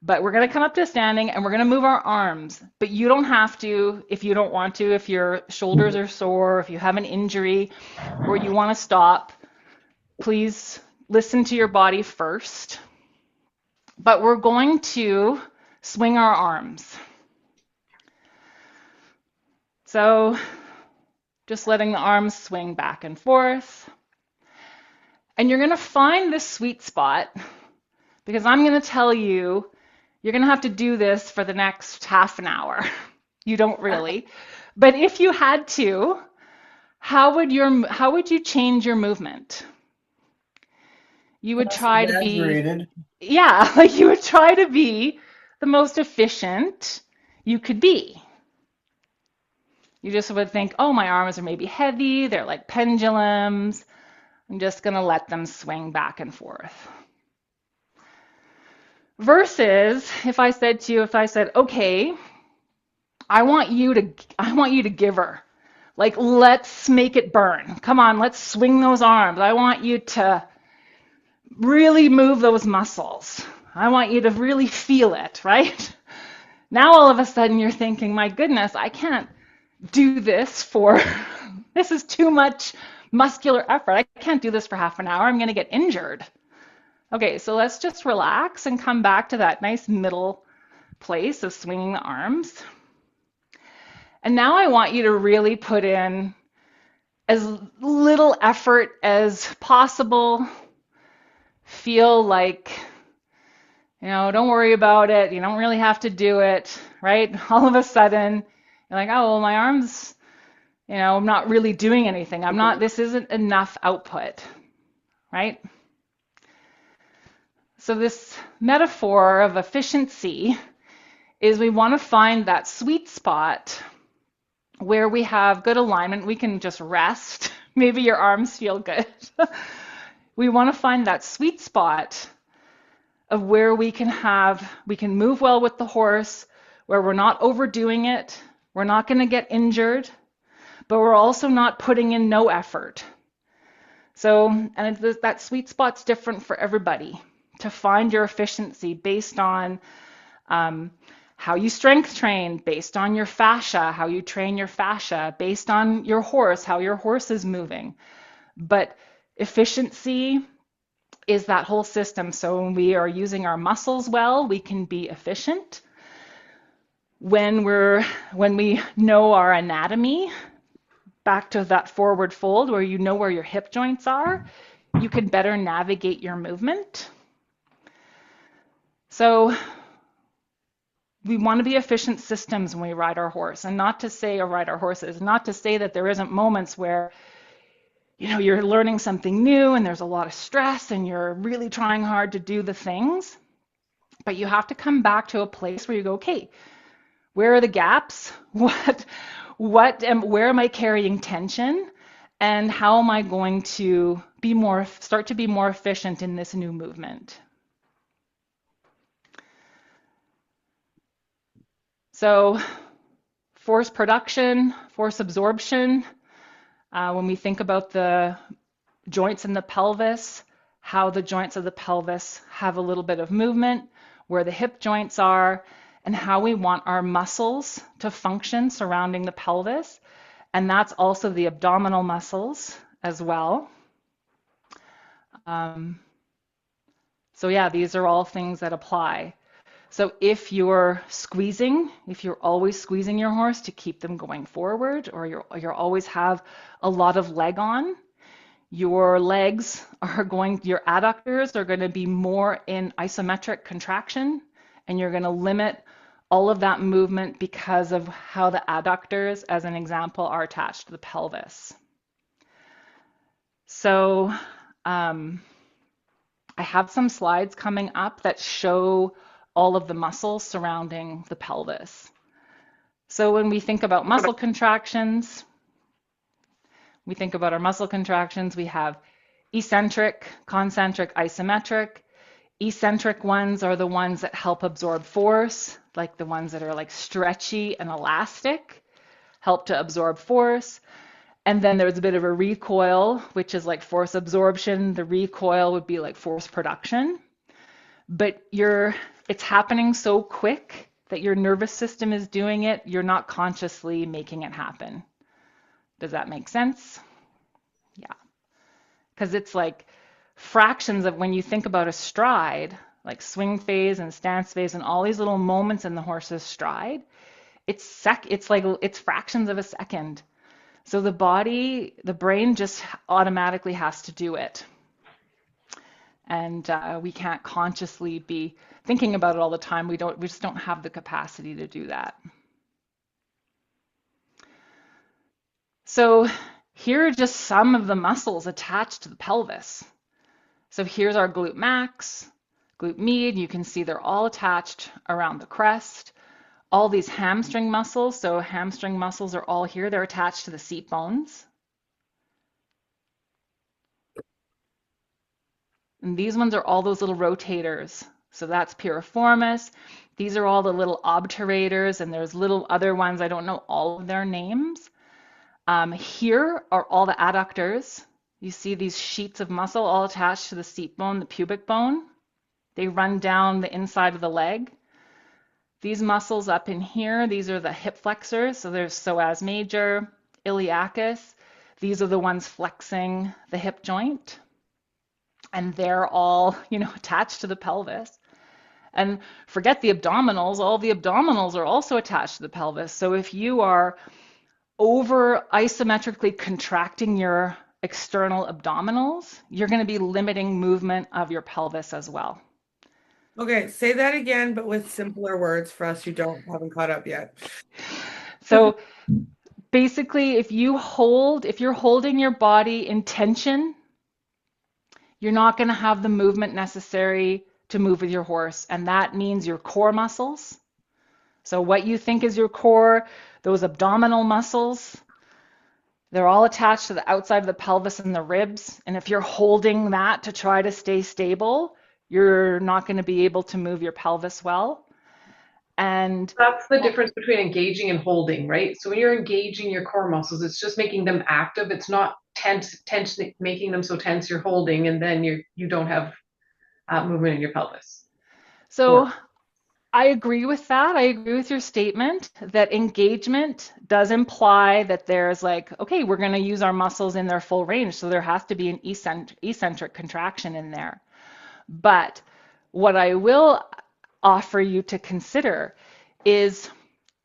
But we're going to come up to standing and we're going to move our arms. But you don't have to if you don't want to, if your shoulders are sore, if you have an injury, or you want to stop. Please listen to your body first. But we're going to swing our arms. So just letting the arms swing back and forth. And you're going to find this sweet spot because I'm going to tell you, you're going to have to do this for the next half an hour. You don't really. But if you had to, how would you change your movement? You would try to be, yeah, like you would try to be the most efficient you could be. You just would think, oh, my arms are maybe heavy, they're like pendulums. I'm just going to let them swing back and forth. Versus if I said, okay, I want you to give her. Like, let's make it burn. Come on, let's swing those arms. I want you to really move those muscles. I want you to really feel it, right? Now all of a sudden you're thinking, my goodness, I can't do this this is too much muscular effort. I can't do this for half an hour. I'm going to get injured. Okay, so let's just relax and come back to that nice middle place of swinging the arms. And now I want you to really put in as little effort as possible. Feel like, don't worry about it. You don't really have to do it, right? All of a sudden, you're like, oh, well, my arms, I'm not really doing anything. This isn't enough output, right? So this metaphor of efficiency is we want to find that sweet spot where we have good alignment. We can just rest. Maybe your arms feel good. We want to find that sweet spot of where we can move well with the horse, where we're not overdoing it. We're not going to get injured, but we're also not putting in no effort. So, and that sweet spot's different for everybody. To find your efficiency based on how you strength train, based on your fascia, how you train your fascia, based on your horse, how your horse is moving. But efficiency is that whole system. So when we are using our muscles well, we can be efficient. When we know our anatomy, back to that forward fold where you know where your hip joints are, you can better navigate your movement. So we want to be efficient systems when we ride our horse, and not to say, or ride our horses, not to say that there isn't moments where, you're learning something new and there's a lot of stress and you're really trying hard to do the things, but you have to come back to a place where you go, okay, where are the gaps? Where am I carrying tension? And how am I going to start to be more efficient in this new movement? So force production, force absorption, when we think about the joints in the pelvis, how the joints of the pelvis have a little bit of movement, where the hip joints are, and how we want our muscles to function surrounding the pelvis. And that's also the abdominal muscles as well. So yeah, these are all things that apply. So if you're always squeezing your horse to keep them going forward, or you always have a lot of leg on, your adductors are going to be more in isometric contraction, and you're going to limit all of that movement because of how the adductors, as an example, are attached to the pelvis. So I have some slides coming up that show all of the muscles surrounding the pelvis. So when we think about muscle contractions, we have eccentric, concentric, isometric. Eccentric ones are the ones that help absorb force, like the ones that are like stretchy and elastic, help to absorb force. And then there's a bit of a recoil, which is like force absorption. The recoil would be like force production. But it's happening so quick that your nervous system is doing it. You're not consciously making it happen. Does that make sense? Yeah. Because it's like fractions of when you think about a stride, like swing phase and stance phase and all these little moments in the horse's stride, it's fractions of a second. So the brain just automatically has to do it. And we can't consciously be thinking about it all the time. We just don't have the capacity to do that. So here are just some of the muscles attached to the pelvis. So here's our glute max, glute med. You can see they're all attached around the crest. All these hamstring muscles, so hamstring muscles are all here. They're attached to the seat bones. And these ones are all those little rotators. So that's piriformis. These are all the little obturators, and there's little other ones. I don't know all of their names. Here are all the adductors. You see these sheets of muscle all attached to the seat bone, the pubic bone. They run down the inside of the leg. These muscles up in here, these are the hip flexors. So there's psoas major, iliacus. These are the ones flexing the hip joint. And they're all, attached to the pelvis. And forget the abdominals. All the abdominals are also attached to the pelvis. So if you are over isometrically contracting your external abdominals, you're going to be limiting movement of your pelvis as well. Okay, say that again, but with simpler words for us who haven't caught up yet. So basically, if you're holding your body in tension, you're not going to have the movement necessary to move with your horse. And that means your core muscles. So what you think is your core, those abdominal muscles, they're all attached to the outside of the pelvis and the ribs. And if you're holding that to try to stay stable, you're not going to be able to move your pelvis well. And that's the difference between engaging and holding, right? So when you're engaging your core muscles, it's just making them active. It's not tense, making them so tense you're holding, and then you don't have movement in your pelvis. So I agree with that. I agree with your statement that engagement does imply that there's okay, we're going to use our muscles in their full range. So there has to be an eccentric contraction in there. But what I will offer you to consider is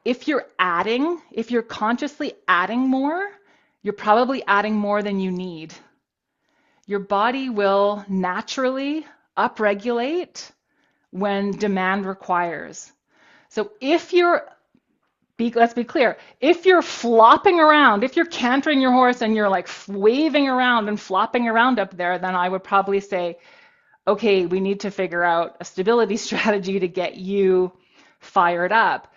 if you're consciously adding more, you're probably adding more than you need. Your body will naturally upregulate when demand requires. So let's be clear, if you're flopping around, if you're cantering your horse and you're waving around and flopping around up there, then I would probably say, okay, we need to figure out a stability strategy to get you fired up.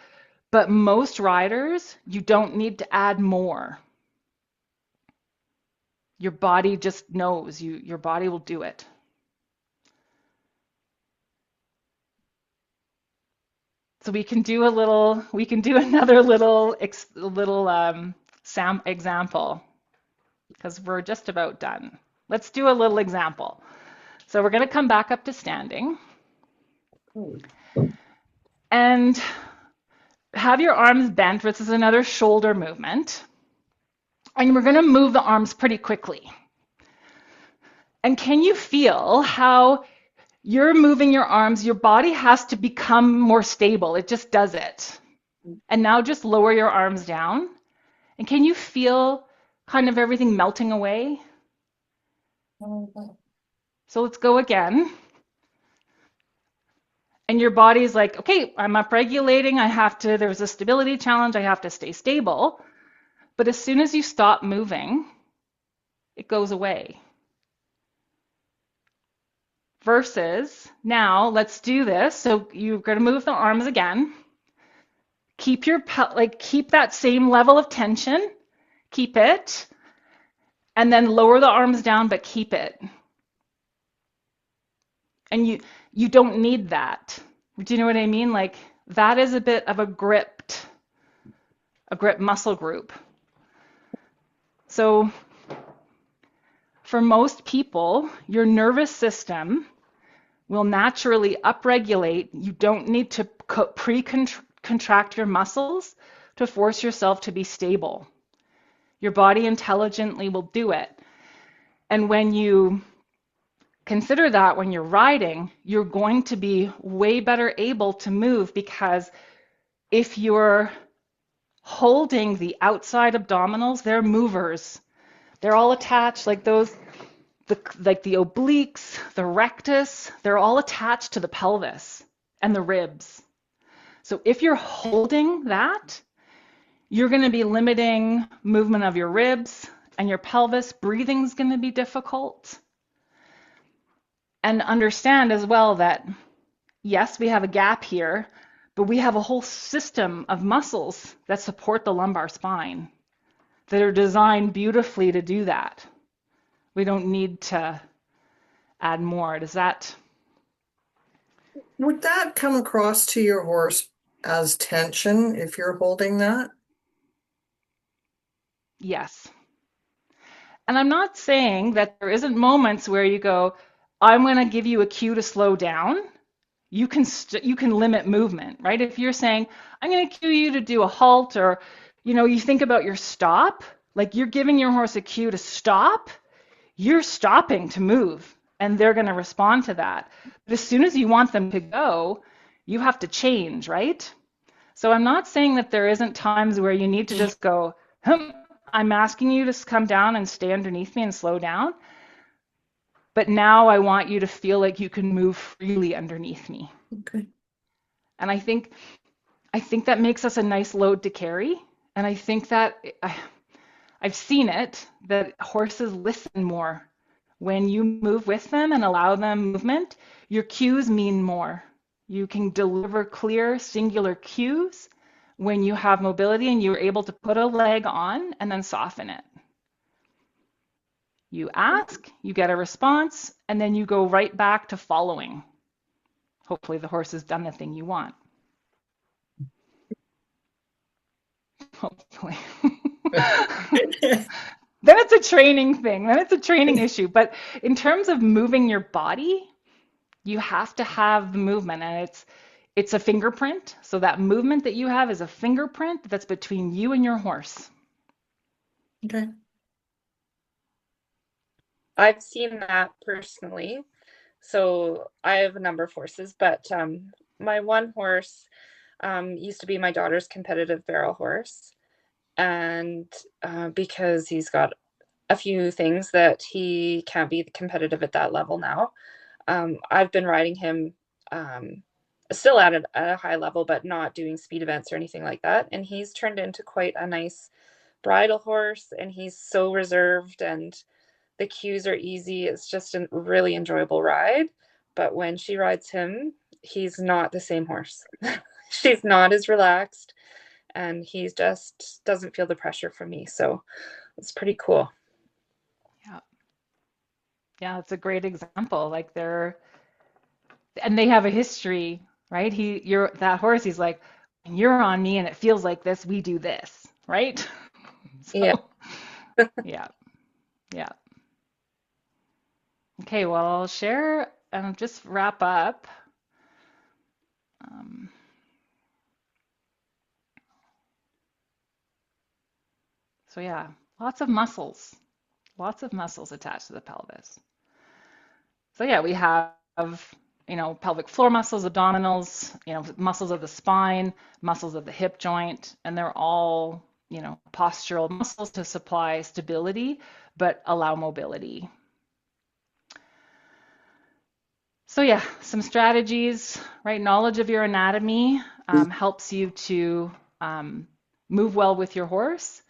But most riders, you don't need to add more. Your body just knows, your body will do it. So we can do another little example because we're just about done. Let's do a little example. So we're going to come back up to standing and have your arms bent. This is another shoulder movement. And we're going to move the arms pretty quickly. And can you feel how you're moving your arms? Your body has to become more stable. It just does it. And now just lower your arms down. And can you feel kind of everything melting away? So let's go again. And your body's like, okay, I'm upregulating. There's a stability challenge. I have to stay stable. But as soon as you stop moving, it goes away. Versus now, let's do this. So you're going to move the arms again. Keep that same level of tension. Keep it. And then lower the arms down, but keep it. And you don't need that. Do you know what I mean? That is a bit of a grip muscle group. So for most people, your nervous system will naturally upregulate. You don't need to pre-contract your muscles to force yourself to be stable. Your body intelligently will do it. And when you consider that when you're riding, you're going to be way better able to move, because if you're holding the outside abdominals, they're movers. They're all attached like those, like the obliques, the rectus, they're all attached to the pelvis and the ribs. So if you're holding that, you're going to be limiting movement of your ribs and your pelvis. Breathing's going to be difficult. And understand as well that, yes, we have a gap here, but we have a whole system of muscles that support the lumbar spine that are designed beautifully to do that. We don't need to add more. Does that? Would that come across to your horse as tension if you're holding that? Yes. And I'm not saying that there isn't moments where you go, I'm going to give you a cue to slow down. You can limit movement, right? If you're saying, I'm going to cue you to do a halt, or, you think about your stop, like you're giving your horse a cue to stop, you're stopping to move, and they're going to respond to that. But as soon as you want them to go, you have to change, right? So I'm not saying that there isn't times where you need to just go, I'm asking you to come down and stay underneath me and slow down. But now I want you to feel like you can move freely underneath me. Okay. And I think that makes us a nice load to carry. And I think that I've seen it, that horses listen more. When you move with them and allow them movement, your cues mean more. You can deliver clear, singular cues when you have mobility and you're able to put a leg on and then soften it. You ask, you get a response, and then you go right back to following. Hopefully the horse has done the thing you want. Hopefully. Then it's a training thing. Then it's a training issue. But in terms of moving your body, you have to have the movement, and it's a fingerprint. So that movement that you have is a fingerprint that's between you and your horse. Okay. I've seen that personally. So I have a number of horses, but my one horse used to be my daughter's competitive barrel horse. And because he's got a few things that he can't be competitive at that level now, I've been riding him still at a high level, but not doing speed events or anything like that. And he's turned into quite a nice bridle horse, and he's so reserved, and the cues are easy. It's just a really enjoyable ride. But when she rides him, he's not the same horse. She's not as relaxed, and he just doesn't feel the pressure from me. So it's pretty cool. Yeah. Yeah, it's a great example. Like and they have a history, right? That horse, he's like, when you're on me and it feels like this, we do this, right? So, Yeah. yeah. Yeah. Okay, well, I'll share and just wrap up. So yeah, lots of muscles attached to the pelvis. So yeah, we have, pelvic floor muscles, abdominals, muscles of the spine, muscles of the hip joint, and they're all, postural muscles to supply stability, but allow mobility. So yeah, some strategies, right? Knowledge of your anatomy helps you to move well with your horse.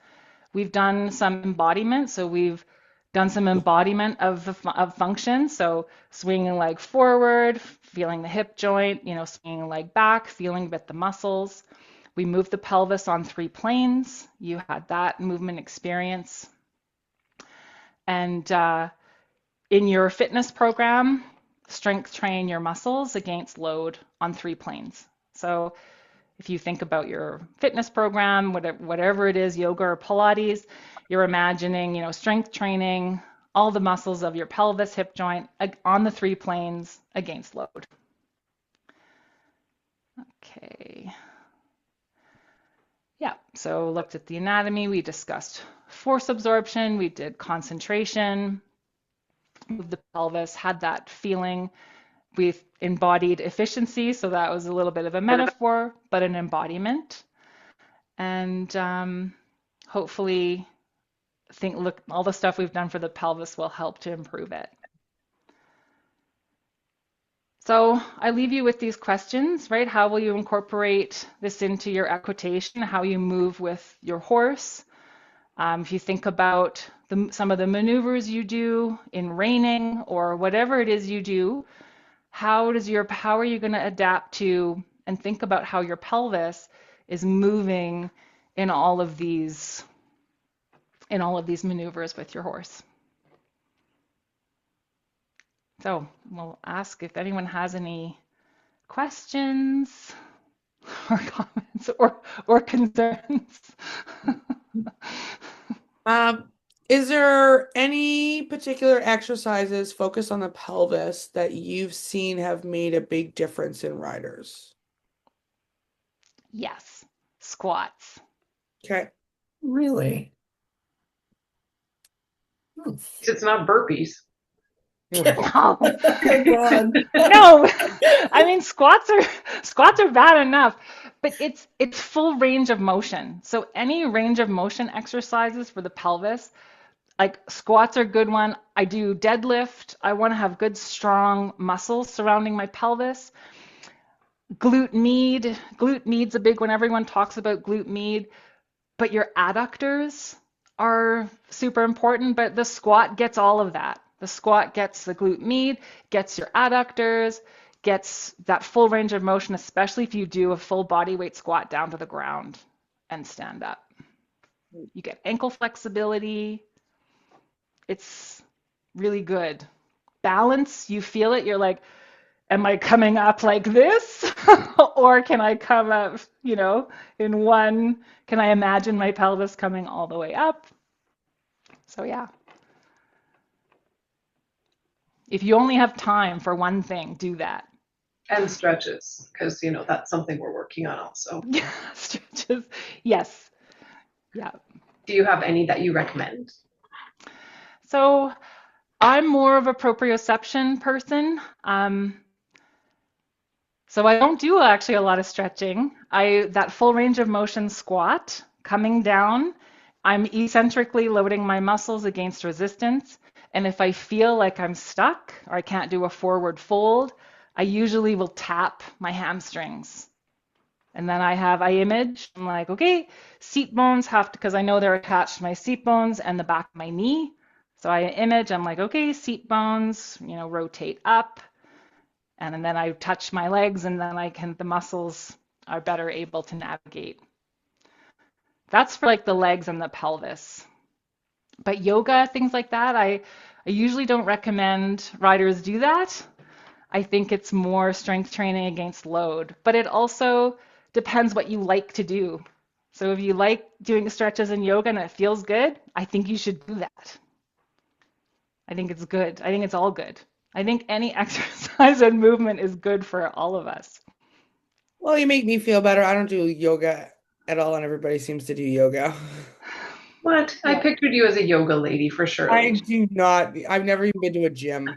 We've done some embodiment, so we've done some embodiment of function. So swinging a leg forward, feeling the hip joint, swinging a leg back, feeling a bit the muscles. We moved the pelvis on 3 planes. You had that movement experience. And in your fitness program, strength train your muscles against load on 3 planes. So if you think about your fitness program, whatever it is, yoga or Pilates, you're imagining, you know, strength training, all the muscles of your pelvis, hip joint on the 3 planes against load. Okay. Yeah, so looked at the anatomy, we discussed force absorption, we did concentration, moved the pelvis, had that feeling. We embodied efficiency, so that was a little bit of a metaphor, but an embodiment. And hopefully, look, all the stuff we've done for the pelvis will help to improve it. So I leave you with these questions, right? How will you incorporate this into your equitation? How you move with your horse? If you think about some of the maneuvers you do in reining or whatever it is you do, how are you going to adapt to and think about how your pelvis is moving in all of these maneuvers with your horse? So we'll ask if anyone has any questions or comments or concerns. Is there any particular exercises focused on the pelvis that you've seen have made a big difference in riders? Yes, squats. Okay. Really? It's not burpees. No. Okay, go on. No, I mean squats are bad enough, but it's full range of motion. So any range of motion exercises for the pelvis, like squats are a good one. I do deadlift. I want to have good strong muscles surrounding my pelvis. Glute med's a big one. Everyone talks about glute med, but your adductors are super important, but the squat gets all of that. The squat gets the glute med, gets your adductors, gets that full range of motion, especially if you do a full body weight squat down to the ground and stand up. You get ankle flexibility. It's really good. Balance, you feel it. You're like, am I coming up like this? Or can I come up, you know, in one? Can I imagine my pelvis coming all the way up? So yeah. If you only have time for one thing, do that. And stretches, because you know that's something we're working on also. Yeah, stretches. Yes. Yeah. Do you have any that you recommend? So I'm more of a proprioception person. So I don't do actually a lot of stretching. That full range of motion squat, coming down, I'm eccentrically loading my muscles against resistance. And if I feel like I'm stuck or I can't do a forward fold, I usually will tap my hamstrings. And then I image, I'm like, okay, seat bones have to, because I know they're attached to my seat bones and the back of my knee. So I image, I'm like, okay, seat bones, you know, rotate up. And then I touch my legs and then the muscles are better able to navigate. That's for like the legs and the pelvis. But yoga, things like that, I usually don't recommend riders do that. I think it's more strength training against load. But it also depends what you like to do. So if you like doing stretches in yoga and it feels good, I think you should do that. I think it's good. I think it's all good. I think any exercise and movement is good for all of us. Well, you make me feel better. I don't do yoga at all, and everybody seems to do yoga. What? I pictured you as a yoga lady for sure. I do not. I've never even been to a gym.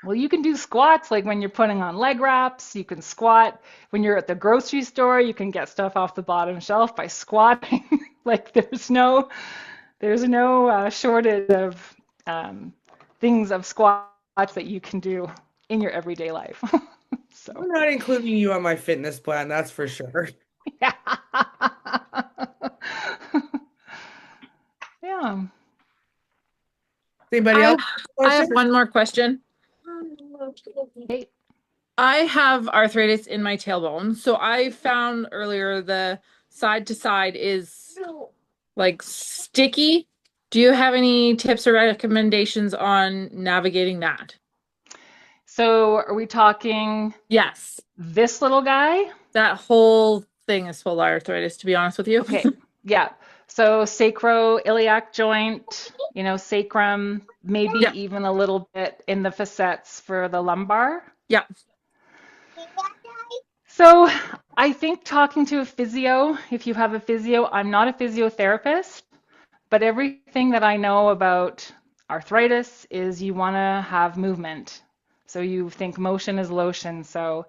Well, you can do squats like when you're putting on leg wraps. You can squat when you're at the grocery store. You can get stuff off the bottom shelf by squatting. Like there's no shortage of things of squats that you can do in your everyday life. So I'm not including you on my fitness plan, that's for sure. yeah. Yeah. Anybody else? I have one more question. Hey. I have arthritis in my tailbone. So I found earlier the side to side is like sticky. Do you have any tips or recommendations on navigating that? So are we talking Yes. this little guy? That whole thing is full arthritis, to be honest with you. Okay, yeah. So sacroiliac joint, sacrum, maybe Yeah. even a little bit in the facets for the lumbar. Yeah. So I think talking to a physio, if you have a physio, I'm not a physiotherapist, but everything that I know about arthritis is you want to have movement. So you think motion is lotion. So,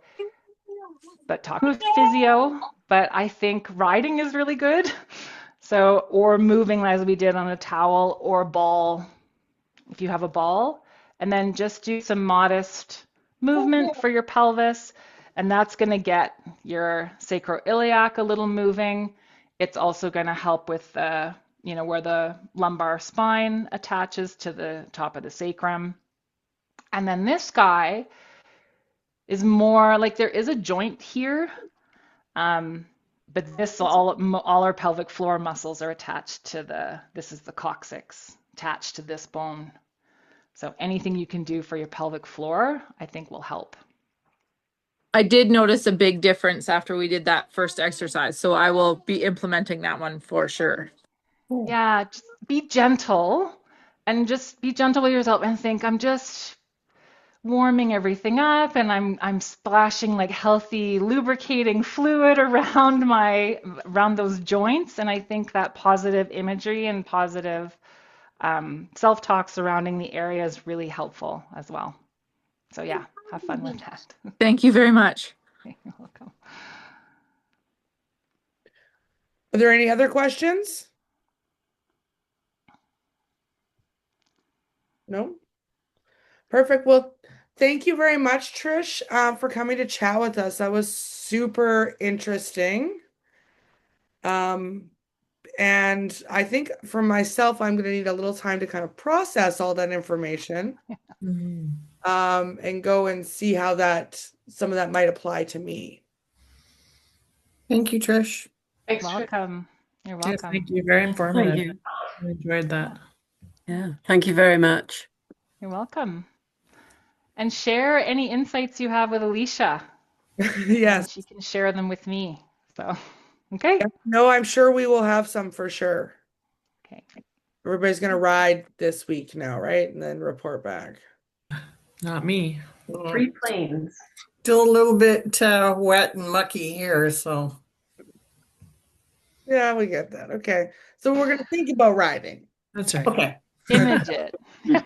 but talk to a physio, but I think riding is really good. So, or moving as we did on a towel or ball, if you have a ball, and then just do some modest movement for your pelvis, and that's going to get your sacroiliac a little moving. It's also going to help with the, where the lumbar spine attaches to the top of the sacrum. And then this guy is more like there is a joint here, but this all our pelvic floor muscles are attached to this is the coccyx attached to this bone. So anything you can do for your pelvic floor, I think will help. I did notice a big difference after we did that first exercise, so I will be implementing that one for sure. Yeah, just be gentle and just be gentle with yourself and think, I'm just warming everything up and I'm splashing like healthy lubricating fluid around those joints. And I think that positive imagery and positive self-talk surrounding the area is really helpful as well. So yeah, have fun with that. Thank you very much. You're welcome. Are there any other questions? No? Perfect. Well, thank you very much, Trish, for coming to chat with us. That was super interesting. And I think for myself, I'm going to need a little time to kind of process all that information, and go and see how some of that might apply to me. Thank you, Trish. Thanks, Trish. Welcome. You're Yes, welcome. thank you. Very informative. Thank you. I enjoyed that. Yeah, thank you very much. You're welcome. And share any insights you have with Alicia. And Yes. she can share them with me. So, okay. No, I'm sure we will have some for sure. Okay. Everybody's going to ride this week now, right? And then report back. Not me. Free planes. Still a little bit wet and mucky here, so. Yeah, we get that. Okay. So we're going to think about riding. That's right. Okay. Image it.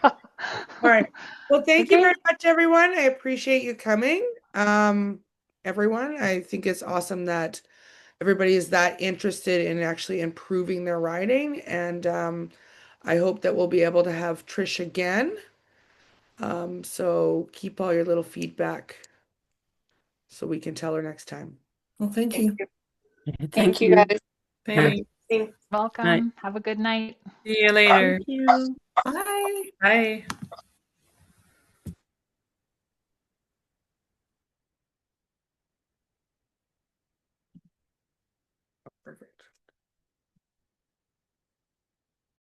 All right. Well, thank you Okay. very much, everyone. I appreciate you coming. Everyone, I think it's awesome that everybody is that interested in actually improving their riding. And I hope that we'll be able to have Trish again. So keep all your little feedback so we can tell her next time. Well, thank you. Thank you guys. Thanks. Welcome. Night. Have a good night. See you later. Thank you. Bye. Bye. Perfect.